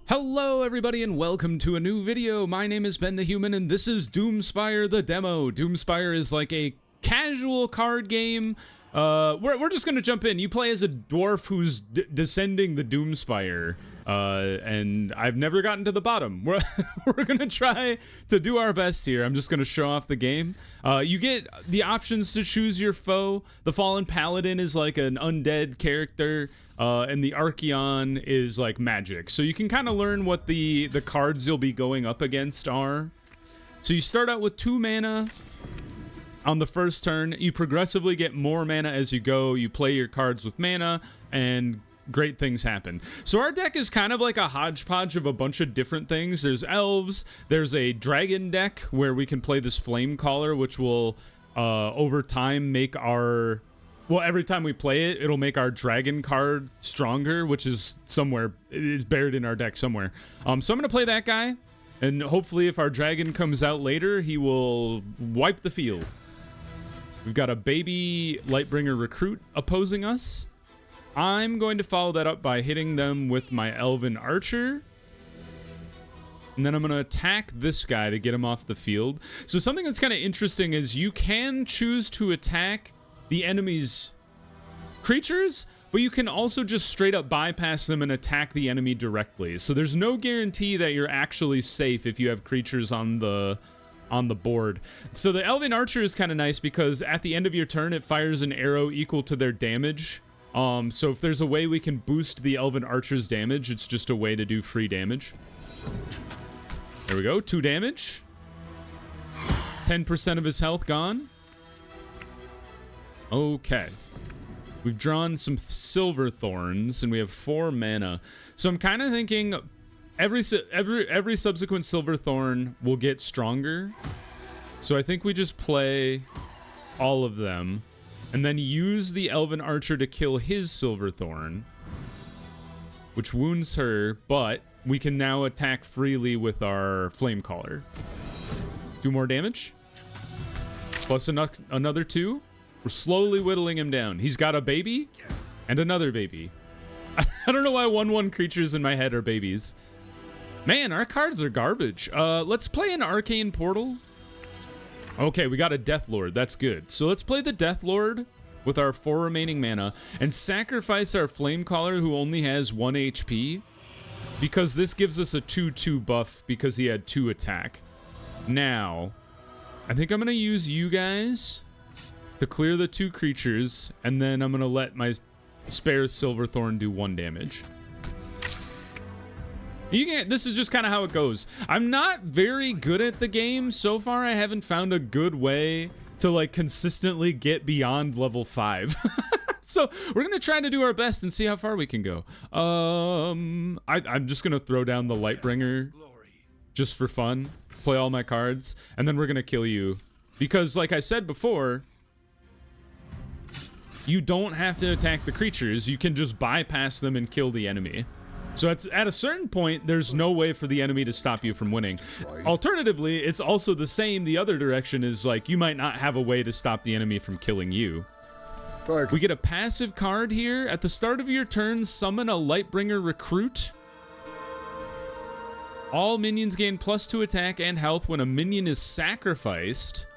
Hello everybody and welcome to a new video. My name is Ben the Human and this is Doomspire the demo. Doomspire is like a casual card game. We're just gonna jump in. You play as a dwarf who's descending the Doomspire. And I've never gotten to the bottom. We're gonna try to do our best here. I'm just gonna show off the game. You get the options to choose your foe. The Fallen Paladin is like an undead character, and the Archeon is like magic. So you can kind of learn what the cards you'll be going up against are. So you start out with 2 mana. On the first turn, you progressively get more mana as you go. You play your cards with mana, and great things happen. So our deck is kind of like a hodgepodge of a bunch of different things. There's elves, there's a dragon deck where we can play this flame caller, which will over time make our, well, every time we play it, it'll make our dragon card stronger, which is somewhere, it is buried in our deck somewhere. So I'm gonna play that guy, and hopefully if our dragon comes out later, he will wipe the field. We've got a baby Lightbringer recruit opposing us. I'm going to follow that up by hitting them with my Elven Archer. And then I'm going to attack this guy to get him off the field. So something that's kind of interesting is you can choose to attack the enemy's creatures, but you can also just straight up bypass them and attack the enemy directly. So there's no guarantee that you're actually safe if you have creatures on the board. So the Elven Archer is kind of nice because at the end of your turn, it fires an arrow equal to their damage. So if there's a way we can boost the Elven Archer's damage, it's just a way to do free damage. There we go, 2 damage. 10% of his health gone. Okay. We've drawn some Silver Thorns, and we have 4 mana. So I'm kind of thinking every subsequent Silver Thorn will get stronger. So I think we just play all of them. And then use the Elven Archer to kill his Silverthorn, which wounds her, but we can now attack freely with our Flame Caller. 2 more damage. Plus another 2. We're slowly whittling him down. He's got a baby and another baby. I don't know why 1/1 creatures in my head are babies. Man, our cards are garbage. Let's play an Arcane Portal. Okay, we got a Death Lord. That's good. So let's play the Death Lord with our 4 remaining mana and sacrifice our Flame Caller, who only has 1 HP, because this gives us a 2/2 buff because he had 2 attack. Now, I think I'm going to use you guys to clear the 2 creatures, and then I'm going to let my spare Silverthorn do 1 damage. This is just kind of how it goes. I'm not very good at the game. So far, I haven't found a good way to like consistently get beyond level 5. So we're going to try to do our best and see how far we can go. I'm just going to throw down the Lightbringer just for fun. Play all my cards. And then we're going to kill you. Because like I said before, you don't have to attack the creatures. You can just bypass them and kill the enemy. So at a certain point, there's no way for the enemy to stop you from winning. Alternatively, it's also the same. The other direction is like you might not have a way to stop the enemy from killing you. We get a passive card here. At the start of your turn, summon a Lightbringer recruit. All minions gain +2 attack and health when a minion is sacrificed.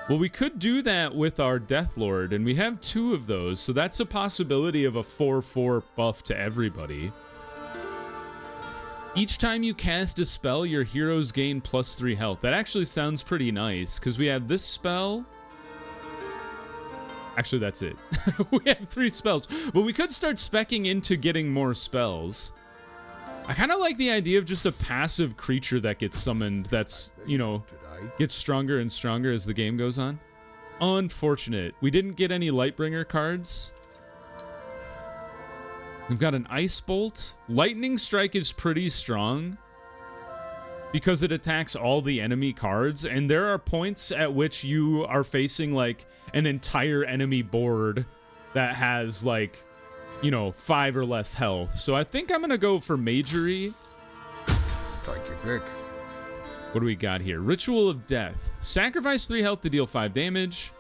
Well, we could do that with our Death Lord, and we have 2 of those, so that's a possibility of a 4/4 buff to everybody. Each time you cast a spell, your heroes gain +3 health. That actually sounds pretty nice, because we have this spell. Actually, that's it. We have 3 spells. But we could start speccing into getting more spells. I kind of like the idea of just a passive creature that gets summoned that's, you know, gets stronger and stronger as the game goes on. Unfortunate. We didn't get any Lightbringer cards. We've got an Ice Bolt. Lightning Strike is pretty strong because it attacks all the enemy cards, and there are points at which you are facing like an entire enemy board that has like, you know, 5 or less health. So I think I'm gonna go for Majory. Thank you, Vic. What do we got here? Ritual of Death. Sacrifice 3 health to deal 5 damage,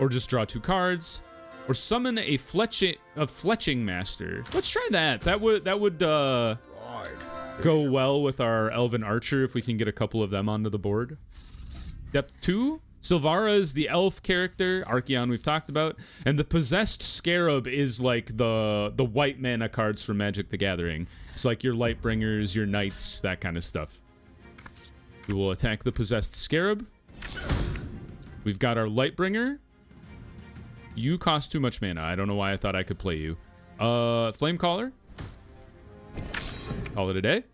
or just draw 2 cards. Or summon a fletching master. Let's try that. That would go well with our Elven Archer if we can get a couple of them onto the board. Depth 2, Silvara is the elf character, Archeon we've talked about, and the Possessed Scarab is like the white mana cards from Magic the Gathering. It's like your Lightbringers, your Knights, that kind of stuff. We will attack the Possessed Scarab. We've got our Lightbringer. You cost too much mana. I don't know why I thought I could play you. Flamecaller. Call it a day.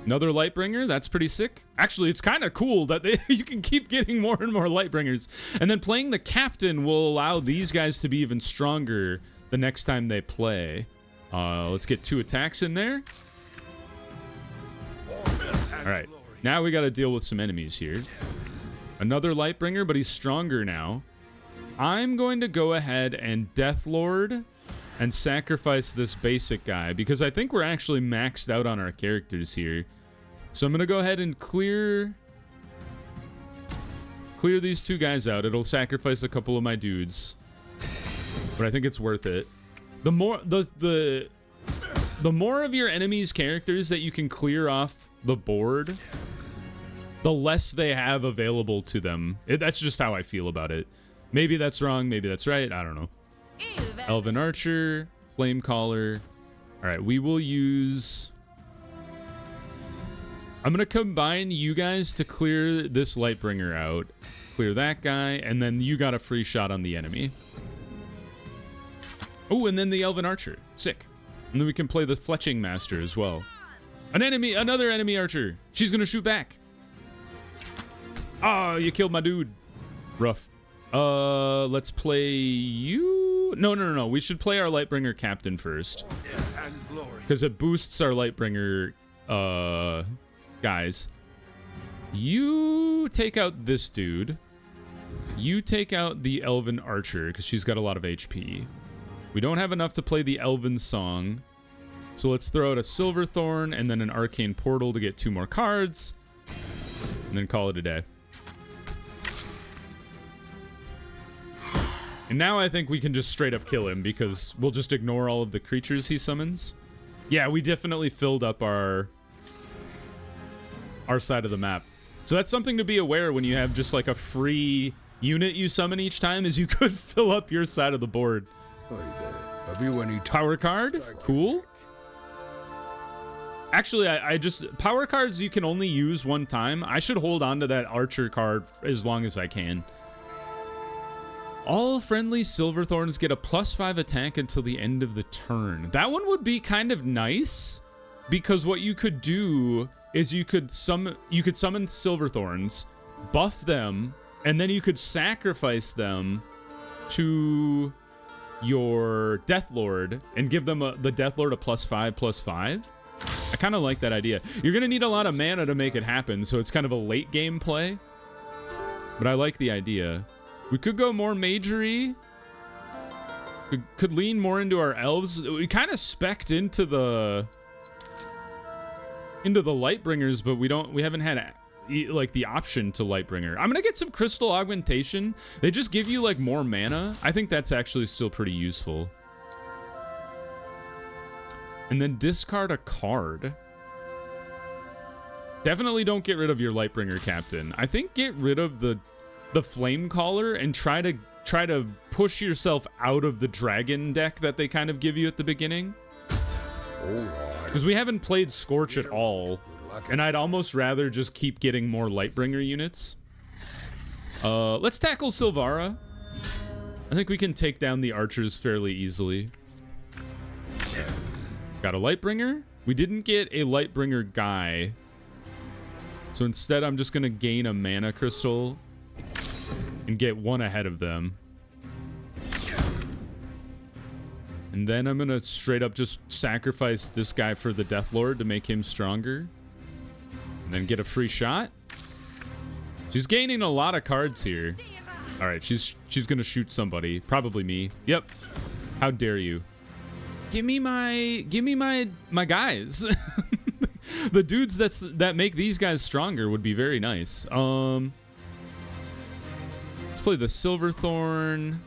Another Lightbringer. That's pretty sick. Actually, it's kind of cool that you can keep getting more and more Lightbringers. And then playing the Captain will allow these guys to be even stronger the next time they play. Let's get 2 attacks in there. All right. Now we got to deal with some enemies here. Another Lightbringer, but he's stronger now. I'm going to go ahead and Deathlord and sacrifice this basic guy because I think we're actually maxed out on our characters here. So I'm going to go ahead and clear these 2 guys out. It'll sacrifice a couple of my dudes, but I think it's worth it. The more the more of your enemy's characters that you can clear off the board, the less they have available to them. That's just how I feel about it. Maybe that's wrong, maybe that's right, I don't know. Elven Archer, Flamecaller. All right, we will use... I'm going to combine you guys to clear this Lightbringer out. Clear that guy, and then you got a free shot on the enemy. Oh, and then the Elven Archer. Sick. And then we can play the Fletching Master as well. Another enemy archer. She's going to shoot back. Oh, you killed my dude. Rough. Let's play you. No. We should play our Lightbringer Captain first. Because it boosts our Lightbringer, guys. You take out this dude. You take out the Elven Archer, because she's got a lot of HP. We don't have enough to play the Elven Song. So let's throw out a Silverthorn and then an Arcane Portal to get 2 more cards. And then call it a day. And now I think we can just straight up kill him because we'll just ignore all of the creatures he summons. Yeah, we definitely filled up our side of the map. So that's something to be aware when you have just like a free unit you summon each time, is you could fill up your side of the board. Have you any power card? Cool. Actually, I just... Power cards you can only use one time. I should hold on to that Archer card as long as I can. All friendly Silverthorns get a +5 attack until the end of the turn. That one would be kind of nice, because what you could do is you could summon Silverthorns, buff them, and then you could sacrifice them to your Deathlord and give them the Deathlord a +5/+5. I kind of like that idea. You're going to need a lot of mana to make it happen, so it's kind of a late game play. But I like the idea. We could go more magery. We could lean more into our elves. We kind of specced into the Lightbringers, but we haven't had like the option to Lightbringer. I'm gonna get some Crystal Augmentation. They just give you like more mana. I think that's actually still pretty useful. And then discard a card. Definitely don't get rid of your Lightbringer Captain. I think get rid of the Flamecaller and try to push yourself out of the dragon deck that they kind of give you at the beginning. Because we haven't played Scorch at all, and I'd almost rather just keep getting more Lightbringer units. Let's tackle Silvara. I think we can take down the archers fairly easily. Got a Lightbringer. We didn't get a Lightbringer guy, so instead I'm just going to gain a mana crystal and get one ahead of them. And then I'm going to straight up just sacrifice this guy for the Deathlord to make him stronger. And then get a free shot. She's gaining a lot of cards here. All right, she's going to shoot somebody, probably me. Yep. How dare you? Give me my guys. The dudes that make these guys stronger would be very nice. Let's play the Silverthorn.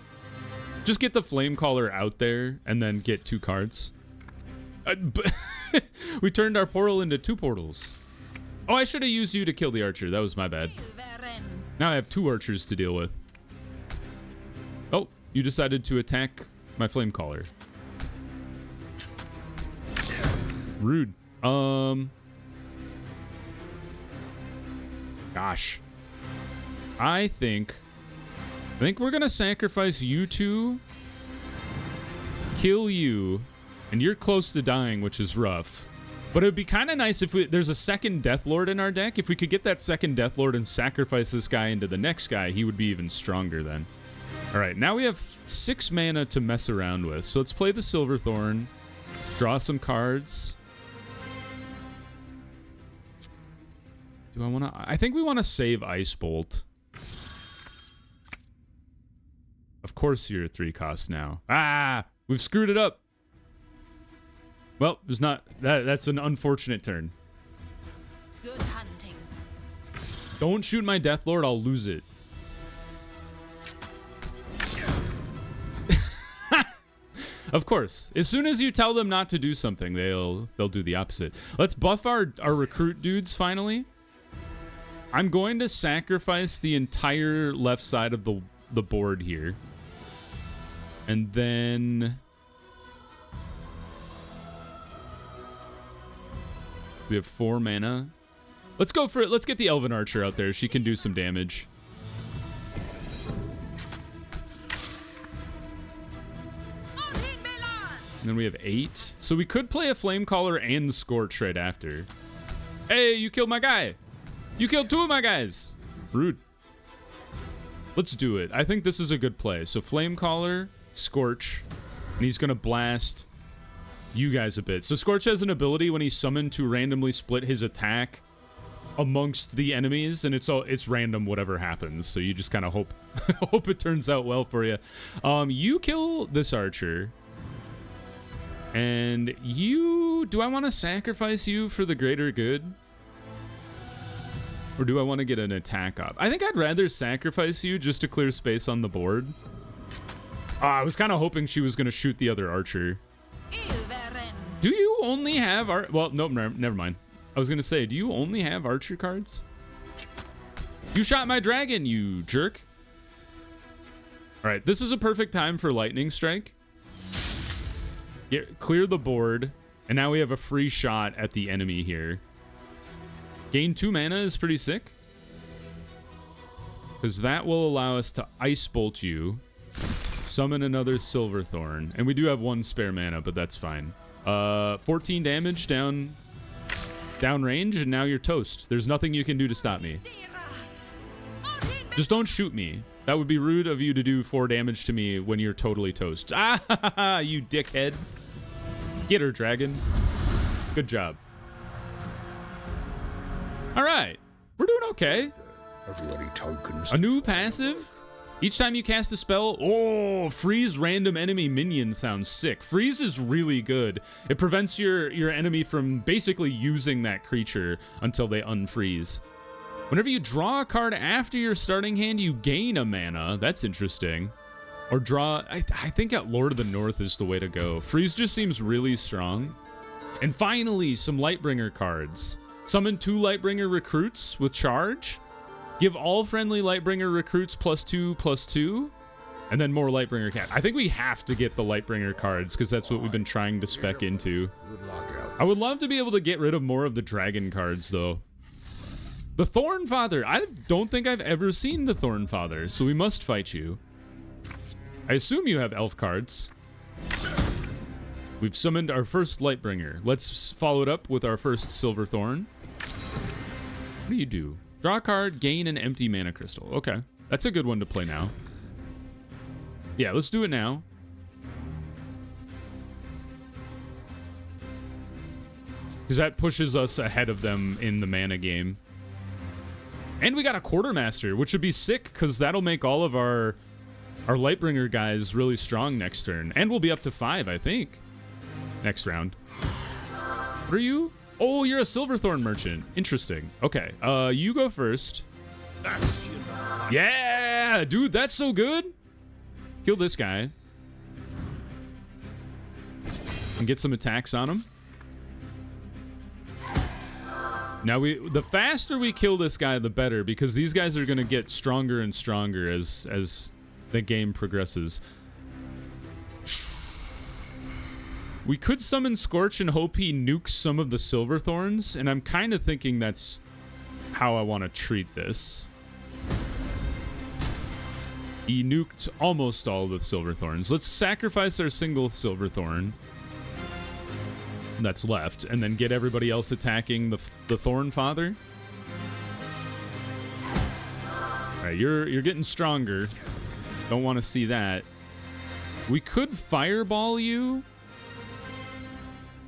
Just get the Flamecaller out there and then get 2 cards. We turned our portal into 2 portals. Oh, I should have used you to kill the archer. That was my bad. Now I have 2 archers to deal with. Oh, you decided to attack my flame caller. Rude. Gosh. I think we're gonna sacrifice you 2, kill you, and you're close to dying, which is rough. But it would be kind of nice if there's a second Death Lord in our deck. If we could get that second Death Lord and sacrifice this guy into the next guy, he would be even stronger then. All right, now we have 6 mana to mess around with. So let's play the Silverthorn, draw some cards. Do I want to? I think we want to save Ice Bolt. Of course you're 3 cost now. Ah, we've screwed it up. Well, there's not that's an unfortunate turn. Good hunting. Don't shoot my Death Lord, I'll lose it. Of course. As soon as you tell them not to do something, they'll do the opposite. Let's buff our recruit dudes finally. I'm going to sacrifice the entire left side of the board here. And then we have 4 mana. Let's go for it. Let's get the Elven Archer out there. She can do some damage. And then we have 8. So we could play a Flamecaller and Scorch right after. Hey, you killed my guy. You killed 2 of my guys. Rude. Let's do it. I think this is a good play. So Flamecaller, Scorch, and he's going to blast you guys a bit. So Scorch has an ability when he's summoned to randomly split his attack amongst the enemies, and it's random whatever happens. So you just kind of hope it turns out well for you. You kill this archer. And do I want to sacrifice you for the greater good? Or do I want to get an attack up? I think I'd rather sacrifice you just to clear space on the board. I was kind of hoping she was going to shoot the other archer. Do you only have well, nope, never mind. I was going to say, do you only have archer cards? You shot my dragon, you jerk. All right, this is a perfect time for Lightning Strike. Clear the board, and now we have a free shot at the enemy here. Gain 2 mana is pretty sick, because that will allow us to Ice Bolt you, summon another Silverthorn, and we do have 1 spare mana, but that's fine. 14 damage down range, and now you're toast. There's nothing you can do to stop me. Just don't shoot me. That would be rude of you to do 4 damage to me when you're totally toast. Ah, you dickhead. Get her, dragon. Good job. All right. We're doing okay. Everybody tokens. A new passive. Each time you cast a spell, freeze random enemy minion sounds sick. Freeze is really good. It prevents your enemy from basically using that creature until they unfreeze. Whenever you draw a card after your starting hand, you gain a mana. That's interesting. Or draw, I think at Lord of the North is the way to go. Freeze just seems really strong. And finally, some Lightbringer cards. Summon 2 Lightbringer recruits with charge. Give all friendly Lightbringer recruits +2/+2. And then more Lightbringer cat. I think we have to get the Lightbringer cards because that's what we've been trying to spec into. I would love to be able to get rid of more of the dragon cards though. The Thornfather. I don't think I've ever seen the Thornfather, so we must fight you. I assume you have elf cards. We've summoned our first Lightbringer. Let's follow it up with our first Silverthorn. What do you do? Draw a card, gain an empty mana crystal. Okay, that's a good one to play now. Yeah, let's do it now. Because that pushes us ahead of them in the mana game. And we got a Quartermaster, which would be sick because that'll make all of our Lightbringer guys really strong next turn. And we'll be up to 5, I think, next round. What are you? Oh, you're a Silverthorn merchant. Interesting. Okay, you go first. Yeah, dude, that's so good. Kill this guy. and get some attacks on him. Now, the faster we kill this guy, the better, because these guys are going to get stronger and stronger as the game progresses. We could summon Scorch and hope he nukes some of the Silverthorns, and I'm kind of thinking that's how I want to treat this. He nuked almost all the Silverthorns. Let's sacrifice our single Silverthorn that's left, and then get everybody else attacking the Thorn Father. All right, you're getting stronger. Don't want to see that. We could fireball you,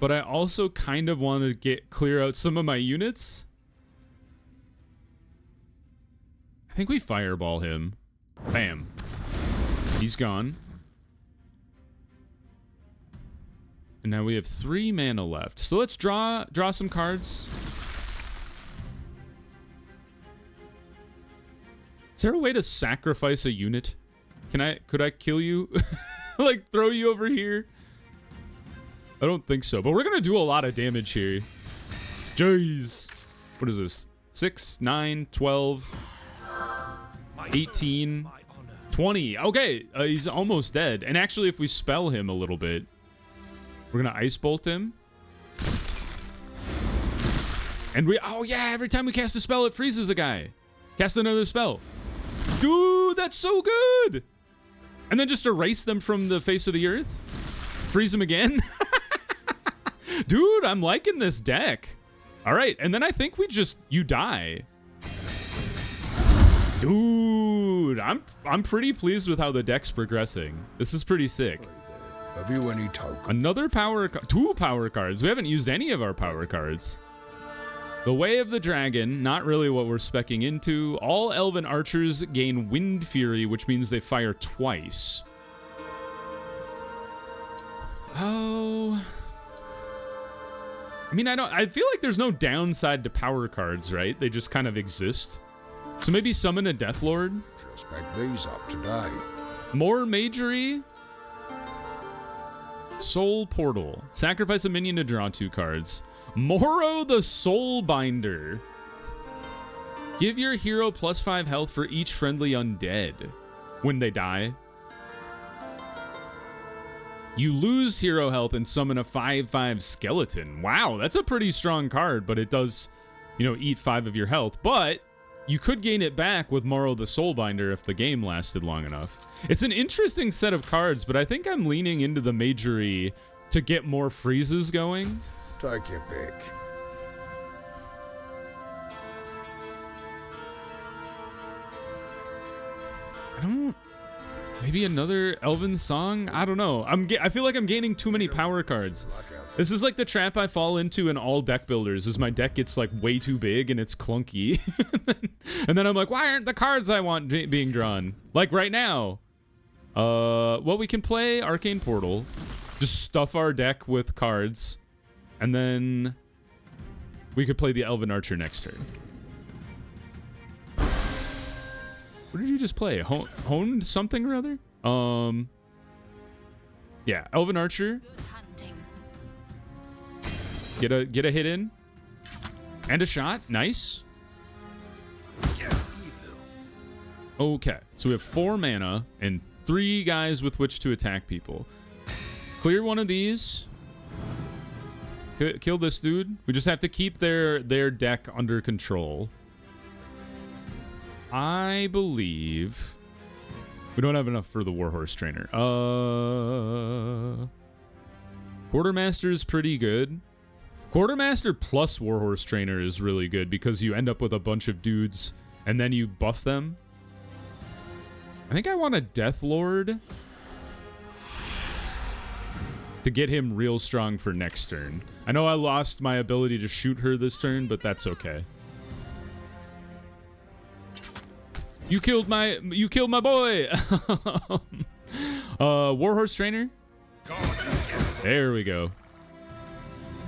but I also kind of want to clear out some of my units. I think we fireball him. Bam. He's gone. And now we have 3 mana left. So let's draw some cards. Is there a way to sacrifice a unit? Could I kill you? Like throw you over here? I don't think so, but we're gonna do a lot of damage here. Jeez. What is this? 6, 9, 12, 18, 20. Okay, he's almost dead. And actually, if we spell him a little bit, we're gonna Ice Bolt him. And oh yeah, every time we cast a spell, it freezes a guy. Cast another spell. Dude, that's so good. And then just erase them from the face of the earth. Freeze them again. Dude, I'm liking this deck. All right, and then I think you die. Dude, I'm pretty pleased with how the deck's progressing. This is pretty sick. Have you any tokens? Another power card. 2 power cards. We haven't used any of our power cards. The Way of the Dragon, not really what we're speccing into. All Elven archers gain Wind Fury, which means they fire twice. Oh. I mean, I feel like there's no downside to power cards, right? They just kind of exist. So maybe summon a Deathlord. Just pick these up today. More Magery. Soul Portal. Sacrifice a minion to draw 2 cards. Moro the Soulbinder. Give your hero +5 health for each friendly undead when they die. You lose hero health and summon a 5/5 skeleton. Wow, that's a pretty strong card, but it does, eat 5 of your health. But you could gain it back with Moro the Soulbinder if the game lasted long enough. It's an interesting set of cards, but I think I'm leaning into the Magery to get more freezes going. Take your pick. Maybe another Elven song? I don't know. I feel like I'm gaining too many power cards. This is like the trap I fall into in all deck builders, is my deck gets like way too big and it's clunky. And then I'm like, why aren't the cards I want being drawn? Like right now. Well, we can play Arcane Portal. Just stuff our deck with cards. And then we could play the Elven Archer next turn. What did you just play? Honed something or other? Yeah, Elven Archer. Good hunting. Get a hit in. And a shot. Nice. Okay, so we have 4 mana and 3 guys with which to attack people. Clear one of these. Kill this dude. We just have to keep their deck under control. I believe we don't have enough for the Warhorse Trainer. Quartermaster is pretty good. Quartermaster plus Warhorse Trainer is really good because you end up with a bunch of dudes and then you buff them. I think I want a Deathlord to get him real strong for next turn. I know I lost my ability to shoot her this turn, but that's okay. You killed my boy. Warhorse Trainer. There we go.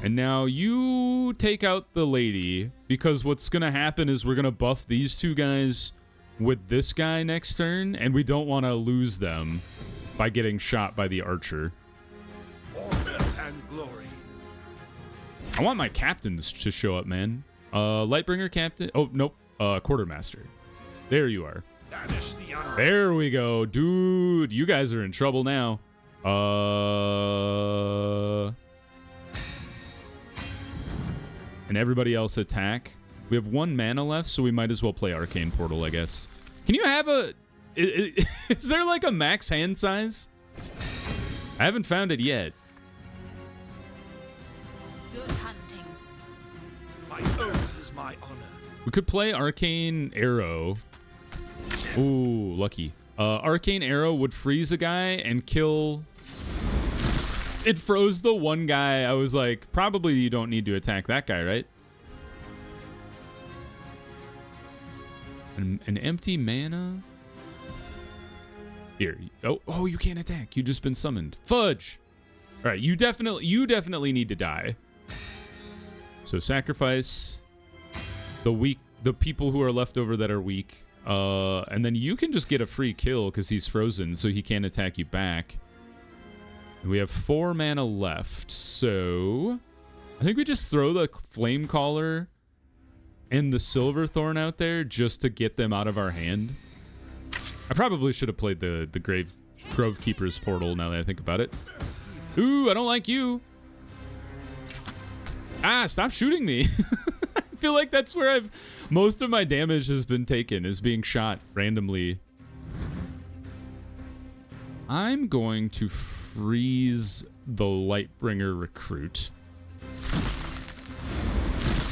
And now you take out the lady, because what's gonna happen is we're gonna buff these 2 guys with this guy next turn, and we don't want to lose them by getting shot by the archer. I want my captains to show up, man. Lightbringer captain. Oh, nope. Quartermaster. There you are. There we go. Dude, you guys are in trouble now. And everybody else attack. We have 1 mana left, so we might as well play Arcane Portal, I guess. Can you have a... Is there like a max hand size? I haven't found it yet. Good hunting. My oath is my honor. We could play Arcane Arrow. Ooh, lucky. Arcane Arrow would freeze a guy and kill... It froze the one guy. I was like, probably you don't need to attack that guy, right? An empty mana? Here. Oh, you can't attack. You've just been summoned. Fudge! Alright, you definitely need to die. So sacrifice the people who are left over that are weak. And then you can just get a free kill because he's frozen, so he can't attack you back. We have 4 mana left, so I think we just throw the Flame Caller and the Silverthorn out there just to get them out of our hand. I probably should have played the Grove Keeper's Portal now that I think about it. Ooh, I don't like you. Ah, stop shooting me. I feel like that's where most of my damage has been taken, is being shot randomly. I'm going to freeze the Lightbringer Recruit,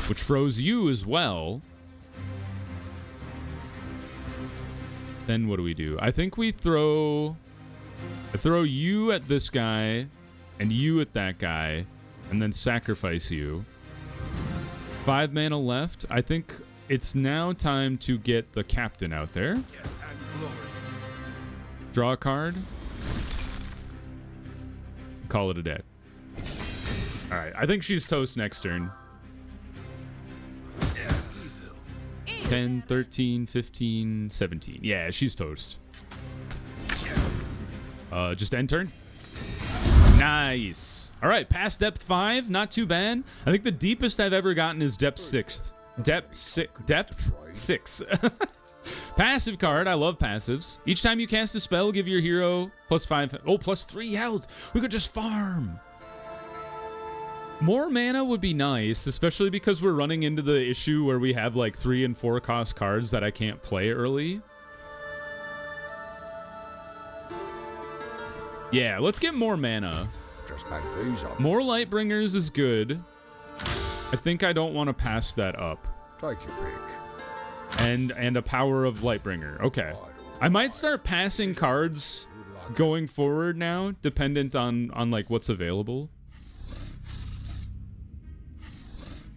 which froze you as well. Then what do we do? I think I throw you at this guy and you at that guy and then sacrifice you. 5 mana left. I think it's now time to get the captain out there. Draw a card. Call it a day. All right, I think she's toast next turn. 10, 13, 15, 17. Yeah, she's toast. Just end turn. Nice. All right, past depth 5, not too bad. I think the deepest I've ever gotten is depth 6. Depth 6. Passive card. I love passives. Each time you cast a spell, give your hero +5. Oh, +3 health. We could just farm. More mana would be nice, especially because we're running into the issue where we have like 3 and 4 cost cards that I can't play early. Yeah, let's get more mana. Just make these up. More Lightbringers is good. I think I don't want to pass that up. Take your pick. And a power of Lightbringer. Okay. I might start passing cards going forward now, dependent on like what's available.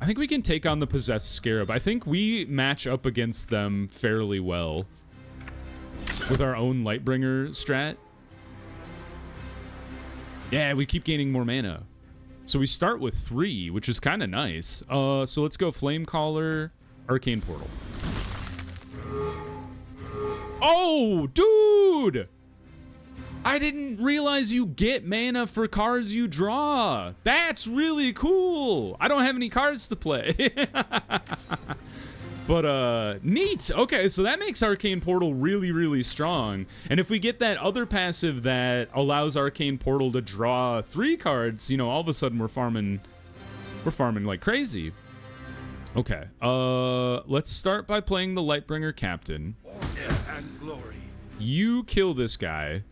I think we can take on the Possessed Scarab. I think we match up against them fairly well with our own Lightbringer strat. Yeah, we keep gaining more mana. So we start with 3, which is kind of nice. So let's go Flame Caller, Arcane Portal. Oh, dude! I didn't realize you get mana for cards you draw. That's really cool. I don't have any cards to play. But, neat. Okay, so that makes Arcane Portal really, really strong. And if we get that other passive that allows Arcane Portal to draw 3 cards, you know, all of a sudden we're farming like crazy. Okay, let's start by playing the Lightbringer Captain. And glory. You kill this guy.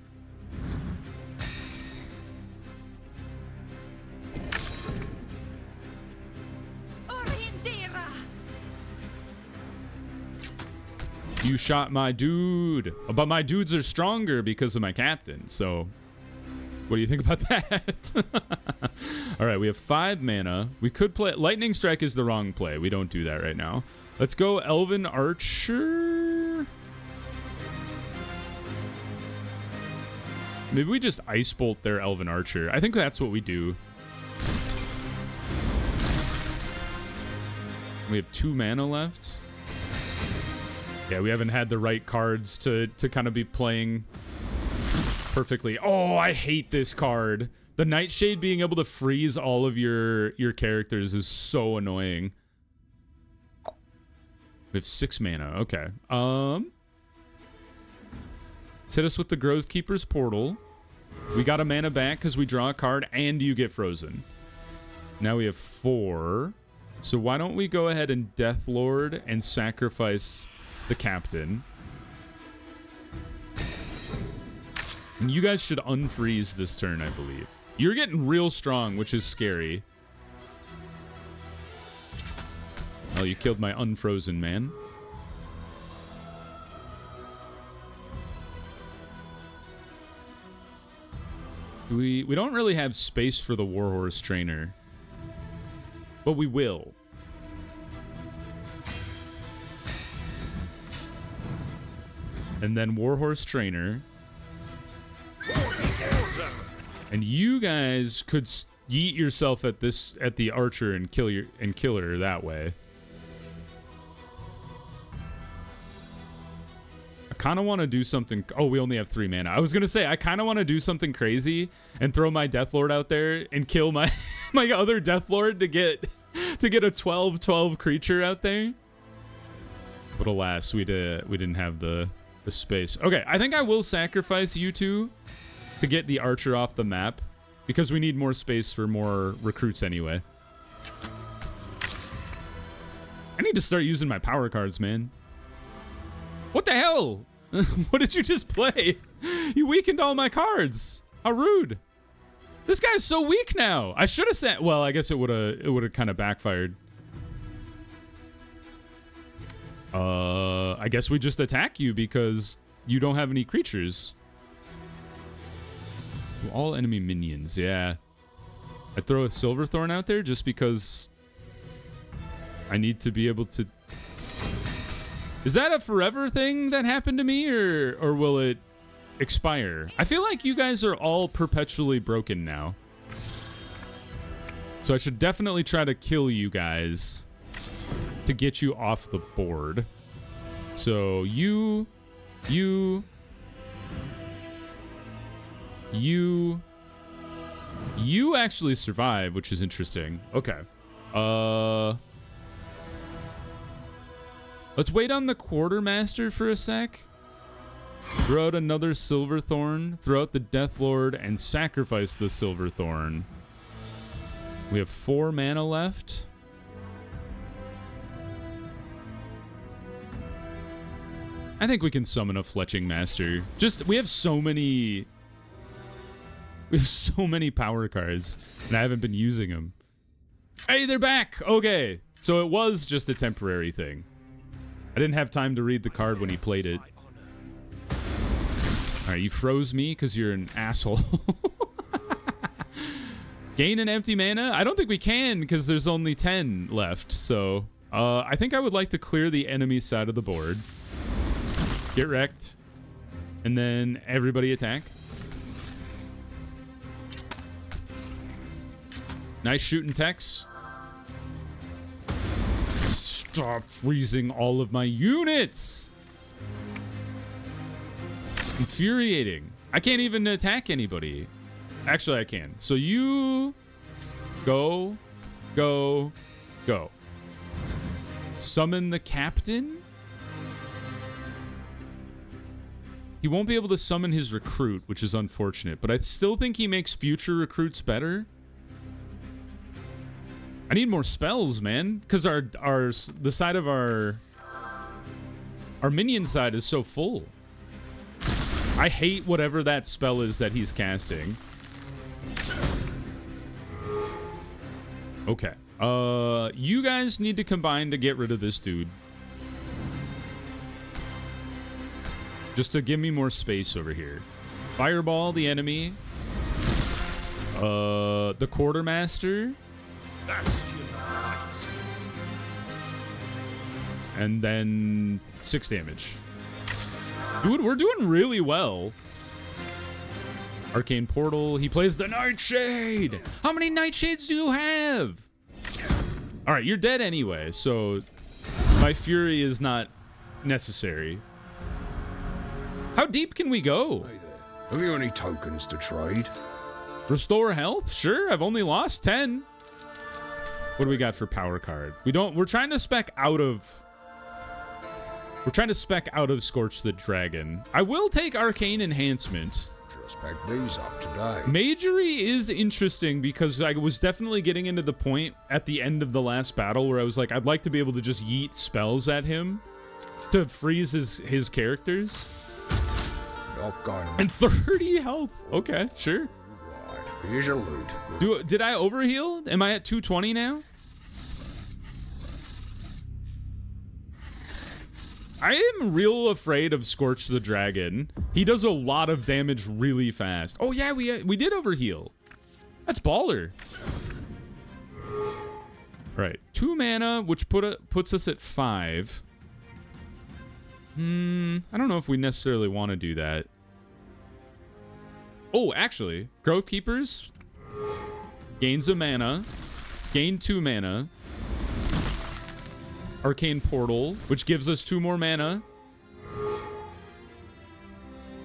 You shot my dude. But my dudes are stronger because of my captain, so what do you think about that? All right, we have 5 mana. We could play... Lightning Strike is the wrong play. We don't do that right now. Let's go Elven Archer. Maybe we just Ice Bolt their Elven Archer. I think that's what we do. We have 2 mana left. Yeah, we haven't had the right cards to kind of be playing perfectly. Oh, I hate this card. The Nightshade being able to freeze all of your characters is so annoying. We have 6 mana. Okay. Let's hit us with the Growth Keeper's Portal. We got a mana back because we draw a card and you get frozen. Now we have 4. So why don't we go ahead and Death Lord and sacrifice the captain. And you guys should unfreeze this turn, I believe. You're getting real strong, which is scary. Oh, you killed my unfrozen man. We don't really have space for the Warhorse Trainer. But we will. And then Warhorse Trainer. And you guys could yeet yourself at the archer and kill her that way. I kind of want to do something. Oh, we only have 3 mana. I was gonna say I kind of want to do something crazy and throw my Deathlord out there and kill my my other Deathlord to get a 12/12 creature out there. But alas, we didn't have the space. Okay, I think I will sacrifice you two to get the archer off the map because we need more space for more recruits anyway. I need to start using my power cards, man. What the hell? What did you just play? You weakened all my cards. How rude. This guy's so weak now. I should have said, well, I guess it would have kind of backfired. I guess we just attack you because you don't have any creatures. All enemy minions, yeah. I throw a Silverthorn out there just because I need to be able to... Is that a forever thing that happened to me, or will it expire? I feel like you guys are all perpetually broken now. So I should definitely try to kill you guys to get you off the board. So you actually survive, which is interesting. Okay. Let's wait on the Quartermaster for a sec. Throw out another Silverthorn, throw out the Deathlord, and sacrifice the Silverthorn. We have 4 mana left. I think we can summon a Fletching Master. We have so many power cards, and I haven't been using them. Hey, they're back! Okay, so it was just a temporary thing. I didn't have time to read the card when he played it. Alright, you froze me because you're an asshole. Gain an empty mana? I don't think we can because there's only 10 left, so... I think I would like to clear the enemy side of the board. Get wrecked. And then everybody attack. Nice shooting, Tex. Stop freezing all of my units! Infuriating. I can't even attack anybody. Actually, I can. So you... Go. Summon the captain? He won't be able to summon his recruit, which is unfortunate, but I still think he makes future recruits better. I need more spells, man, because the side of our minion side is so full. I hate whatever that spell is that he's casting. Okay. You guys need to combine to get rid of this dude. Just to give me more space over here. Fireball the enemy. The Quartermaster. And then 6 damage. Dude, we're doing really well. Arcane Portal. He plays the Nightshade. How many Nightshades do you have? All right, you're dead anyway, so my fury is not necessary. How deep can we go? Hey there. Have you any tokens to trade? Restore health? Sure, I've only lost 10. What do we got for power card? We're trying to spec out of Scorch the Dragon. I will take Arcane Enhancement. Just pick these up today. Magery is interesting because I was definitely getting into the point at the end of the last battle where I was like, I'd like to be able to just yeet spells at him to freeze his characters. Not going to... And 30 health. Okay, sure. Right, here's your loot. Did I overheal? Am I at 220 now? I am real afraid of Scorch the Dragon. He does a lot of damage really fast. Oh yeah, we did overheal. That's baller. Right, 2 mana, which puts us at 5. I don't know if we necessarily want to do that. Oh, actually, Grove Keepers gains a mana, gain 2 mana. Arcane Portal, which gives us 2 more mana.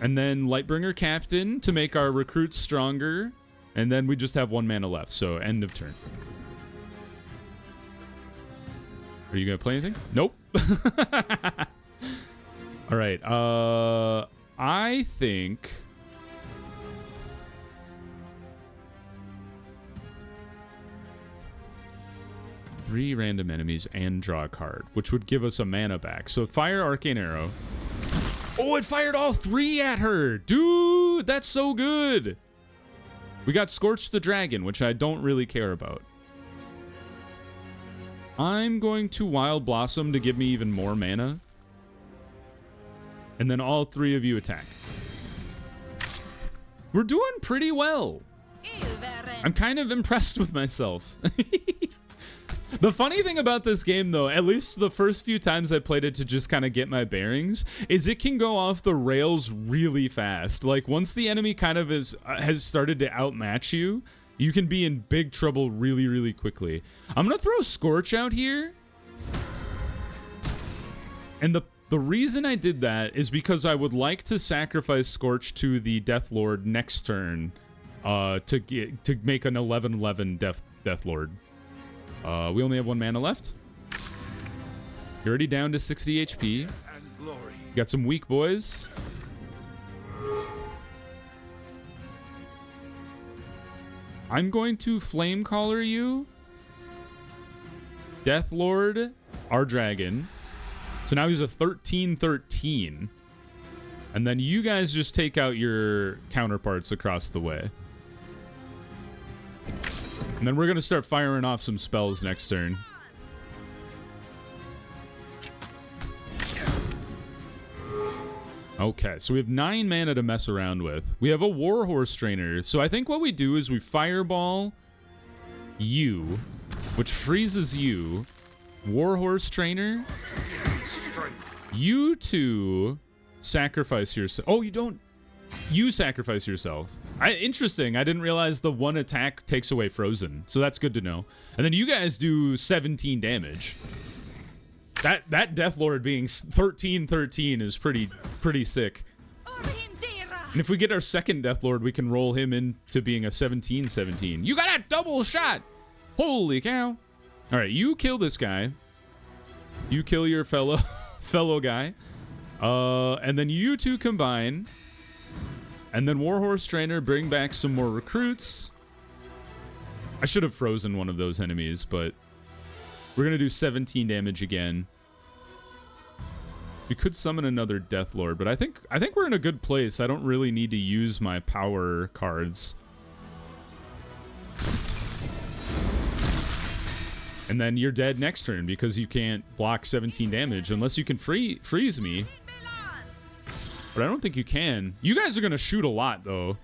And then Lightbringer Captain to make our recruits stronger. And then we just have 1 mana left, so end of turn. Are you gonna play anything? Nope. All right, I think... Three random enemies and draw a card, which would give us a mana back. So fire Arcane Arrow. Oh, it fired all 3 at her. Dude, that's so good. We got Scorch the Dragon, which I don't really care about. I'm going to Wild Blossom to give me even more mana. And then all 3 of you attack. We're doing pretty well. I'm kind of impressed with myself. The funny thing about this game, though, at least the first few times I played it to just kind of get my bearings, is it can go off the rails really fast. Like, once the enemy kind of has started to outmatch you, you can be in big trouble really, really quickly. I'm going to throw Scorch out here. And the reason I did that is because I would like to sacrifice Scorch to the Death Lord next turn to make an 11/11 Death Lord. We only have 1 mana left. You're already down to 60 HP. And glory. Got some weak boys. I'm going to Flame Caller you. Death Lord, our dragon. So now he's a 13/13. And then you guys just take out your counterparts across the way. And then we're going to start firing off some spells next turn. Okay, so we have 9 mana to mess around with. We have a Warhorse Trainer. So I think what we do is we Fireball you, which freezes you. Warhorse Trainer. You two sacrifice yourself. Oh, you don't. You sacrifice yourself. Interesting. I didn't realize the 1 attack takes away Frozen. So that's good to know. And then you guys do 17 damage. That Death Lord being 13/13 is pretty sick. And if we get our second Death Lord, we can roll him into being a 17/17. You got a double shot! Holy cow. All right, you kill this guy. You kill your fellow guy. And then you two combine. And then Warhorse Trainer, bring back some more recruits. I should have frozen one of those enemies, but we're going to do 17 damage again. We could summon another Death Lord, but I think we're in a good place. I don't really need to use my power cards. And then you're dead next turn because you can't block 17 damage unless you can freeze me. But I don't think you can. You guys are going to shoot a lot, though.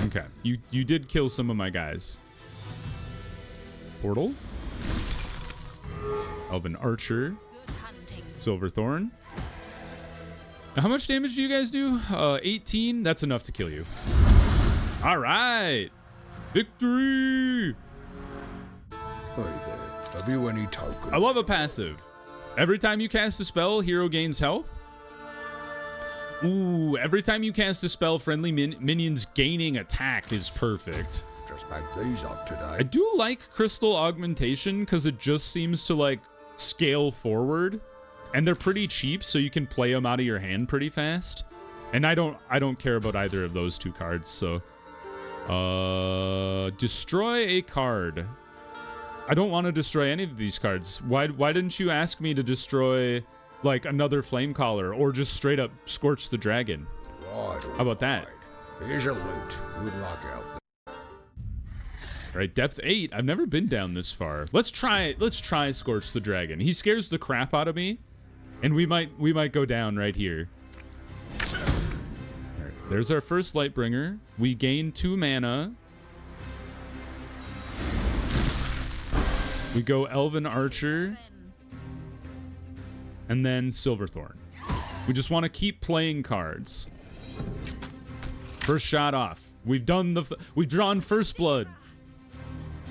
Okay. You did kill some of my guys. Portal. Elven Archer. Silverthorn. Now, how much damage do you guys do? 18? That's enough to kill you. All right. Victory! Hey there, have you any tokens? I love a passive. Every time you cast a spell, hero gains health. Ooh, every time you cast a spell, friendly minions gaining attack is perfect. Just make these up I today. do like crystal augmentation because it just seems to like scale forward, and they're pretty cheap, so you can play them out of your hand pretty fast. And I don't care about either of those two cards. So, destroy a card. I don't want to destroy any of these cards. Why didn't you ask me to destroy like another flame collar or just straight up scorch the dragon? Right, How about that? right. Here's your loot. Good luck out there. All right, depth 8. I've never been down this far. Let's try scorch the dragon. He scares the crap out of me, and we might go down right here. All right, there's our first Lightbringer. We gain 2 mana. We go Elven Archer, and then Silverthorn. We just want to keep playing cards. First shot off. We've drawn First Blood.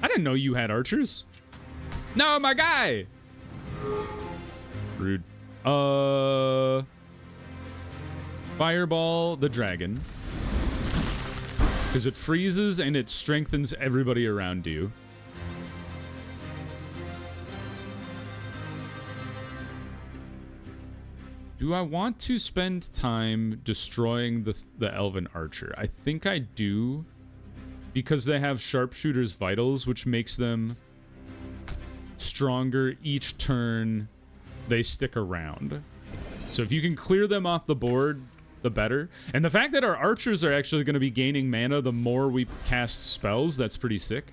I didn't know you had archers. No, my guy. Rude. Fireball the dragon. Because it freezes and it strengthens everybody around you. Do I want to spend time destroying the Elven Archer? I think I do. Because they have Sharpshooter's Vitals, which makes them stronger each turn they stick around. So if you can clear them off the board, the better. And the fact that our archers are actually going to be gaining mana the more we cast spells, that's pretty sick.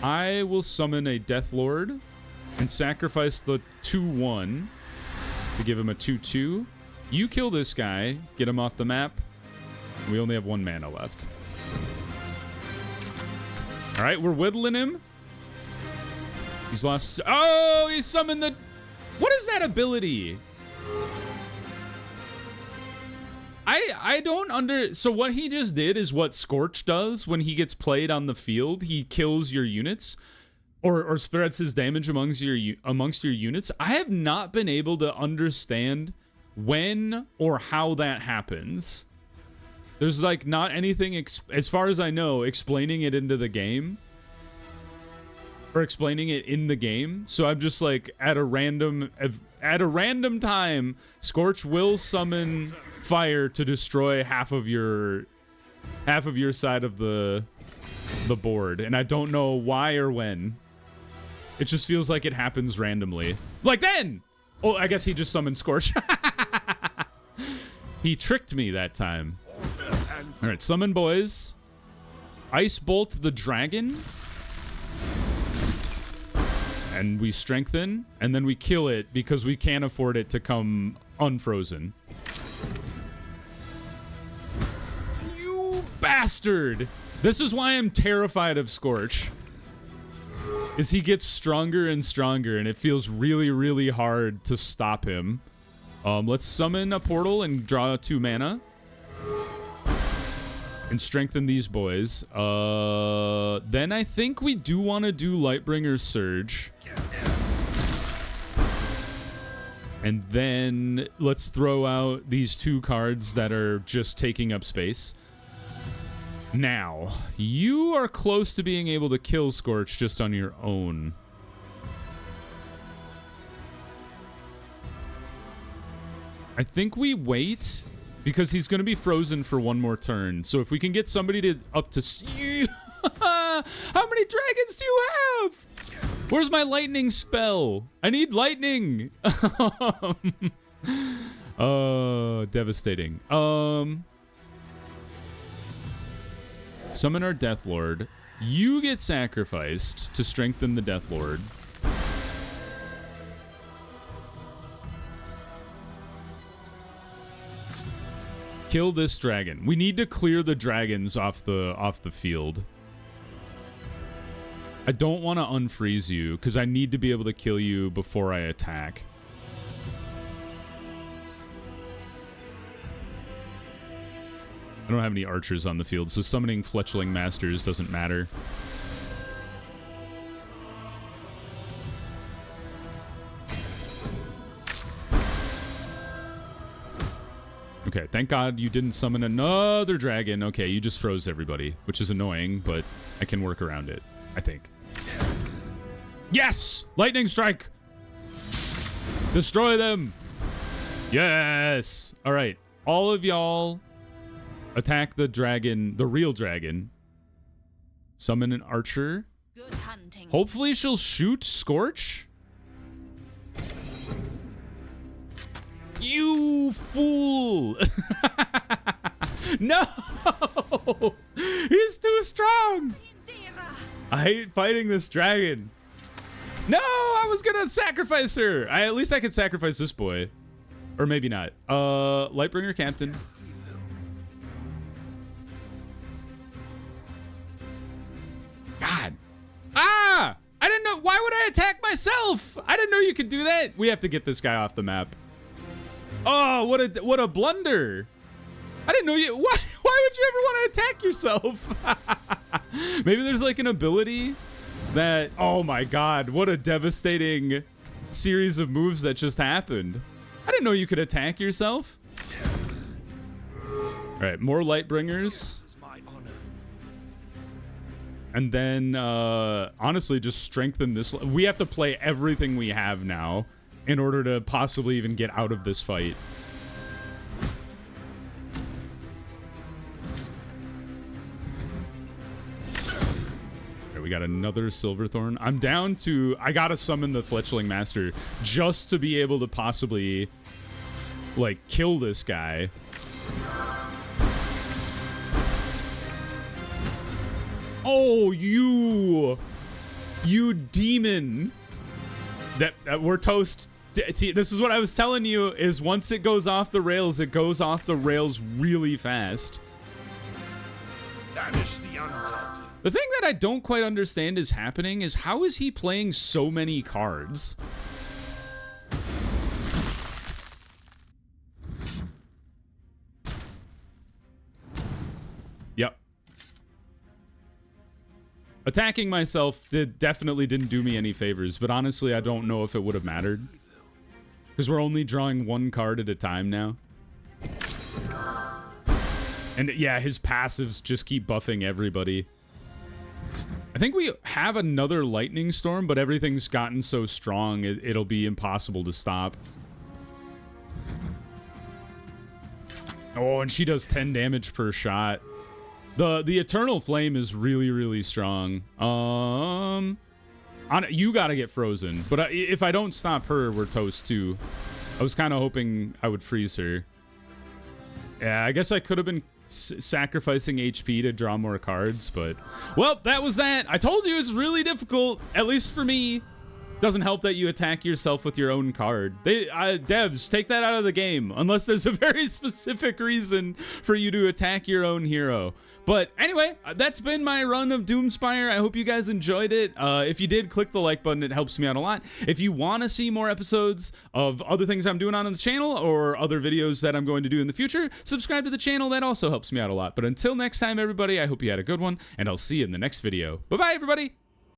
I will summon a Death Lord and sacrifice the 2/1 to give him a 2/2. You kill this guy, get him off the map. We only have 1 mana left. All right, we're whittling him. He's lost. Oh, he summoned the. What is that ability? I don't So what he just did is what Scorch does when he gets played on the field. He kills your units, or spreads his damage amongst your units. I have not been able to understand when or how that happens. There's like not anything, as far as I know, explaining it into the game. Or explaining it in the game. So I'm just like, at a random time, Scorch will summon fire to destroy half of your side of the board. And I don't know why or when. It just feels like it happens randomly. Like then! Oh, I guess he just summoned Scorch. He tricked me that time. All right, summon boys. Ice Bolt the dragon. And we strengthen, and then we kill it because we can't afford it to come unfrozen. You bastard! This is why I'm terrified of Scorch. Is he gets stronger and stronger, and it feels really, really hard to stop him. Let's summon a portal and draw 2 mana. And strengthen these boys. Then I think we do want to do Lightbringer's Surge. And then let's throw out these 2 cards that are just taking up space. Now, you are close to being able to kill Scorch just on your own. I think we wait because he's going to be frozen for 1 more turn. So if we can get somebody to up to... How many dragons do you have? Where's my lightning spell? I need lightning. Oh, devastating. Summon our Death Lord. You get sacrificed to strengthen the Death Lord. Kill this dragon. We need to clear the dragons off the field. I don't want to unfreeze you because I need to be able to kill you before I attack. I don't have any archers on the field, so summoning Fletchling Masters doesn't matter. Okay, thank God you didn't summon another dragon. Okay, you just froze everybody, which is annoying, but I can work around it, I think. Yes! Lightning strike! Destroy them! Yes! All right, all of y'all attack the dragon, the real dragon. Summon an archer. Good hunting. Hopefully she'll shoot Scorch. You fool! No! He's too strong! I hate fighting this dragon. No! I was gonna sacrifice her! At least I could sacrifice this boy. Or maybe not. Lightbringer Captain. God. Ah! I didn't know. Why would I attack myself? I didn't know you could do that. We have to get this guy off the map. Oh, what a blunder. I didn't know you. Why would you ever want to attack yourself? Maybe there's like an ability that, oh my God, what a devastating series of moves that just happened. I didn't know you could attack yourself. All right, more Lightbringers. And then, honestly, just strengthen this. We have to play everything we have now in order to possibly even get out of this fight. Okay, we got another Silverthorn. I'm down to... I gotta summon the Fletchling Master just to be able to possibly, like, kill this guy. Oh, you demon. That we're toast. This is what I was telling you, is once it goes off the rails, it goes off the rails really fast. Banish the undead. The thing that I don't quite understand is happening is how is he playing so many cards? Yep. Attacking myself definitely didn't do me any favors, but honestly, I don't know if it would have mattered. Because we're only drawing one card at a time now. And yeah, his passives just keep buffing everybody. I think we have another Lightning Storm, but everything's gotten so strong, it'll be impossible to stop. Oh, and she does 10 damage per shot. The Eternal Flame is really, really strong. You gotta get frozen, but if I don't stop her, we're toast too. I was kind of hoping I would freeze her. Yeah, I guess I could have been sacrificing HP to draw more cards, but... Well, that was that. I told you it's really difficult, at least for me. Doesn't help that you attack yourself with your own card. Devs, take that out of the game, unless there's a very specific reason for you to attack your own hero. But anyway, that's been my run of Doomspire. I hope you guys enjoyed it. If you did, click the like button. It helps me out a lot. If you want to see more episodes of other things I'm doing on the channel or other videos that I'm going to do in the future, subscribe to the channel. That also helps me out a lot. But until next time, everybody, I hope you had a good one, and I'll see you in the next video. Bye-bye, everybody.